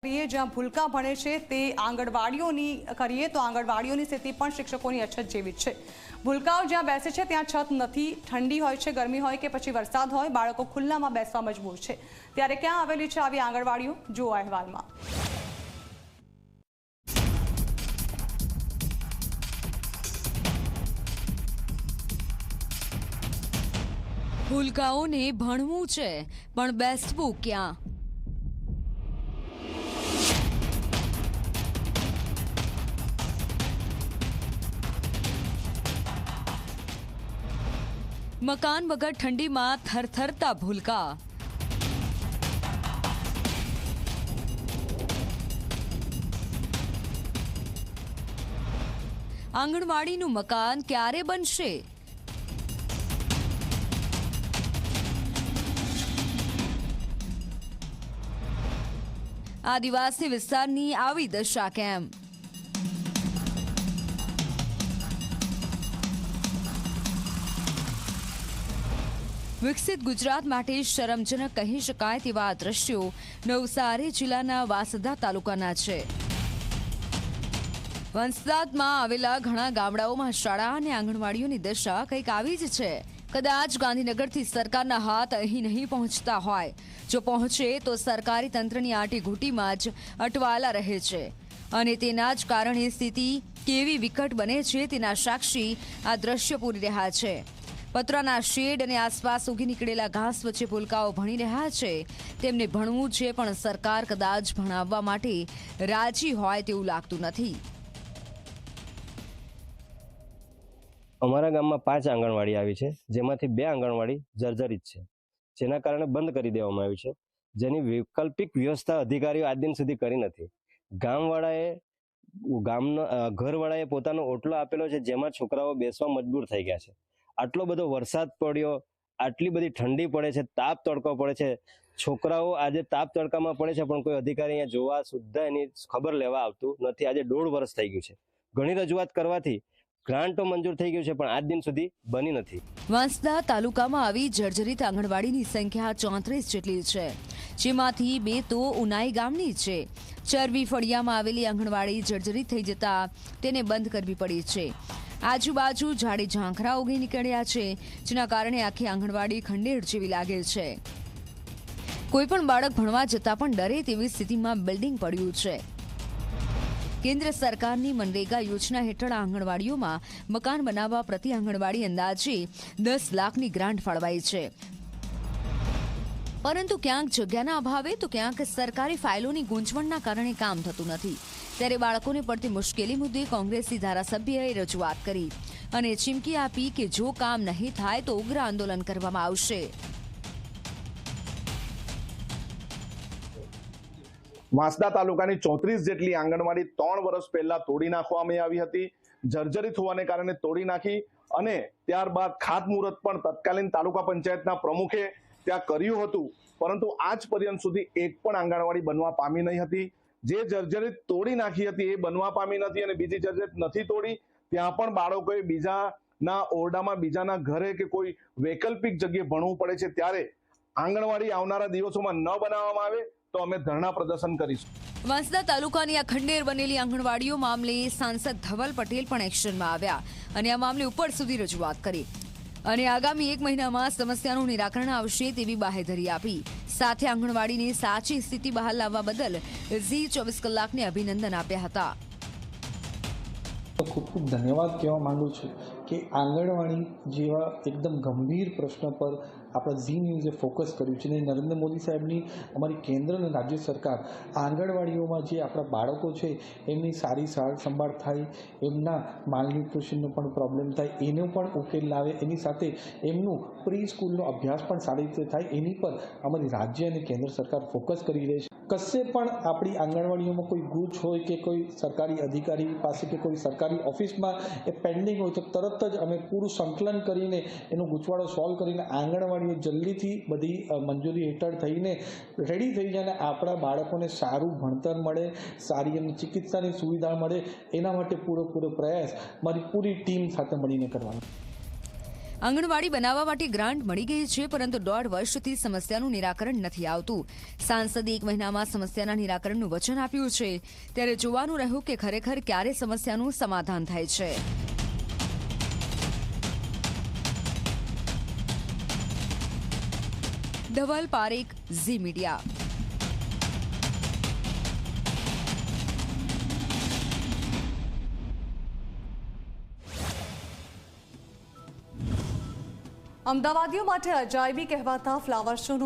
જ્યાં ભૂલકા ભણે છે તે આંગણવાડીઓની કરીએ તો આંગણવાડીઓની સ્થિતિ પણ શિક્ષકોની અછત જેવી જ છે। ભૂલકાઓ જ્યાં બેસે છે ત્યાં છત નથી, ઠંડી હોય છે, ગરમી હોય કે પછી વરસાદ હોય, બાળકો ખુલ્લામાં બેસવા મજબૂર છે। ત્યારે ક્યાં આવેલી છે આવી આંગણવાડીઓ, જુઓ અહેવાલમાં। ભૂલકાઓને ભણવું છે પણ બેસવું ક્યાં? મકાન વગર ઠંડીમાં થરથરતા ભૂલકા। આંગણવાડીનું મકાન ક્યારે બનશે? આદિવાસી વિસ્તારની આવી દશા કેમ? વિકસિત ગુજરાત માટે શરમજનક કહી શકાય તેવા દ્રશ્યો નવસારી જિલ્લાના વાંસદા તાલુકાના છે। વંસદામાં આવેલા ઘણા ગામડાઓમાં શાળા અને આંગણવાડીઓની દશા કંઈક આવી જ છે। કદાચ ગાંધીનગરથી સરકારના હાથ અહીં નહીં પહોંચતા હોય, જો પહોંચે તો સરકારી તંત્રની આંટીઘૂંટીમાં જ અટવાયેલા રહે છે અને તેના જ કારણે સ્થિતિ કેવી વિકટ બને છે તેના સાક્ષી આ દ્રશ્ય પૂરી રહ્યા છે। પતરાના શેડ અને આસપાસ ઉગી નીકળેલા ઘાસ વચ્ચે ભૂલકાઓ ભણી રહ્યા છે। તેમને ભણવું છે પણ સરકાર કદાચ ભણાવવા માટે રાજી હોય તેવું લાગતું નથી। અમારા ગામમાં 5 આંગણવાડી આવી છે, જેમાંથી 2 આંગણવાડી જર્જરિત છે, જેના કારણે બંધ કરી દેવામાં આવી છે, જેની વૈકલ્પિક વ્યવસ્થા અધિકારીઓ આજ દિન સુધી કરી નથી। ઘરવાળાએ પોતાનો ઓટલો આપેલો છે, જેમાં છોકરાઓ બેસવા મજબૂર થઈ ગયા છે। આટલો બધો વરસાદ પડ્યો, આટલી બધી ઠંડી પડે છે, તાપ તડકો પડે છે, છોકરાઓ આજે તાપ તડકામાં પડે છે, પણ કોઈ અધિકારી અહીંયા જોવા સુદ્ધા એની ખબર લેવા આવતું નથી। આજે 1.5 વર્ષ થઈ ગયું છે, ઘણી રજૂઆત કરવાથી ગ્રાન્ટો મંજૂર થઈ ગયું છે, પણ આજ દિન સુધી બની નથી। વાંસદા તાલુકામાં આવી જર્જરિત આંગણવાડીની સંખ્યા 34 જેટલી છે, જેમાંથી 2 તો ઉનાઈ ગામની છે। ચરવી ફળિયામાં આવેલી આંગણવાડી જર્જરિત થઈ જતા તેને બંધ કરવી પડી છે। આજુબાજુ ઝાડી ઝાંખરા ઉગી નીકળ્યા છે, જેના કારણે આખી આંગણવાડી ખંડેર જેવી લાગે છે। કોઈ પણ બાળક ભણવા જતા પણ ડરે તેવી સ્થિતિમાં બિલ્ડિંગ પડ્યું છે। કેન્દ્ર સરકારની મનરેગા યોજના હેઠળ આંગણવાડીઓમાં મકાન બનાવવા પ્રતિ આંગણવાડી અંદાજે 10 લાખની ગ્રાન્ટ ફાળવાઈ છે, પરંતુ ક્યાંક જગ્યાના અભાવે તો ક્યાંક સરકારી ફાઇલોની ગૂંચવણના કારણે કામ થતું નથી। ત્યારે બાળકોને પડતી મુશ્કેલી મુદ્દે કોંગ્રેસી ધારાસભ્યએ રજૂઆત કરી અને ચીમકી આપી કે જો કામ નહીં થાય તો ઉગ્ર આંદોલન કરવામાં આવશે। વાંસદા તાલુકાની 34 જેટલી આંગણવાડી 3 વર્ષ પહેલા તોડી નાખવામાં આવી હતી। જર્જરિત હોવાને કારણે તોડી નાખી અને ત્યારબાદ ખાતમુહૂર્ત પણ તત્કાલીન તાલુકા પંચાયતના પ્રમુખે ત્યાં કર્યું હતું, પરંતુ આજ પર્યંત સુધી એક પણ આંગણવાડી બનવા પામી નહીં હતી। જે જર્જરિત તોડી નાખી હતી એ બનવા પામી નથી અને બીજી જર્જરિત નથી તોડી, ત્યાં પણ બાળકોએ બીજાના ઓરડામાં, બીજાના ઘરે કે કોઈ વૈકલ્પિક જગ્યાએ ભણવું પડે છે। ત્યારે આંગણવાડી આવનારા દિવસોમાં ન બનાવવામાં આવે તો અમે ધરણા પ્રદર્શન કરીશું। વાંસદા તાલુકાની આ ખંડેર બનેલી આંગણવાડીઓ મામલે સાંસદ ધવલ પટેલ પણ એક્શનમાં આવ્યા અને આ મામલે ઉપર સુધી રજૂઆત કરી અને આગામી 1 મહિનામાં સમસ્યાનું નિરાકરણ આવશે તેવી બાહેધરી આપી। સાથે આંગણવાડીની સાચી સ્થિતિ બહાર લાવવા બદલ ઝી 24 કલાકને અભિનંદન આપ્યા હતા। ખૂબ ખૂબ ધન્યવાદ કહેવા માંગુ છું કે આંગણવાડી જેવા એકદમ ગંભીર પ્રશ્ન પર આપણા ઝી ન્યૂઝે ફોકસ કર્યું છે અને નરેન્દ્ર મોદી સાહેબની અમારી કેન્દ્ર અને રાજ્ય સરકાર આંગણવાડીઓમાં જે આપણા બાળકો છે એમની સારી સાર સંભાળ થાય, એમના માલન્યુટ્રિશનનો પણ પ્રોબ્લેમ થાય એનો પણ ઉકેલ લાવે, એની સાથે એમનું પ્રી સ્કૂલનો અભ્યાસ પણ સારી રીતે થાય, એની પર અમારી રાજ્ય અને કેન્દ્ર સરકાર ફોકસ કરી રહી છે। કશે પણ આપણી આંગણવાડીઓમાં કોઈ ગૂંચ હોય કે કોઈ સરકારી અધિકારી પાસે કે કોઈ સરકારી ઓફિસમાં એ પેન્ડિંગ હોય તો તરત જ અમે પૂરું સંકલન કરીને એનો ગૂંચવાડો સોલ્વ કરીને આંગણવાડીઓ જલ્દીથી બધી મંજૂરી હેઠળ થઈને રેડી થઈ જાય અને આપણા બાળકોને સારું ભણતર મળે, સારી એમની ચિકિત્સાની સુવિધા મળે, એના માટે પૂરેપૂરો પ્રયાસ મારી પૂરી ટીમ સાથે મળીને કરવાનો। આંગણવાડી બનાવવા માટે ગ્રાન્ટ મળી ગઈ છે, પરંતુ 1.5 વર્ષથી સમસ્યાનું નિરાકરણ નથી આવતું. સાંસદે 1 મહિનામાં સમસ્યાના નિરાકરણનું વચન આપ્યું છે, ત્યારે જોવાનું રહ્યું કે ખરેખર ક્યારે સમસ્યાનું સમાધાન થાય છે. ધવલ પારેખ, ઝી મીડિયા. અમદાવાદીઓ માટે અજાયબી કહેવાતા ફ્લાવર શોનું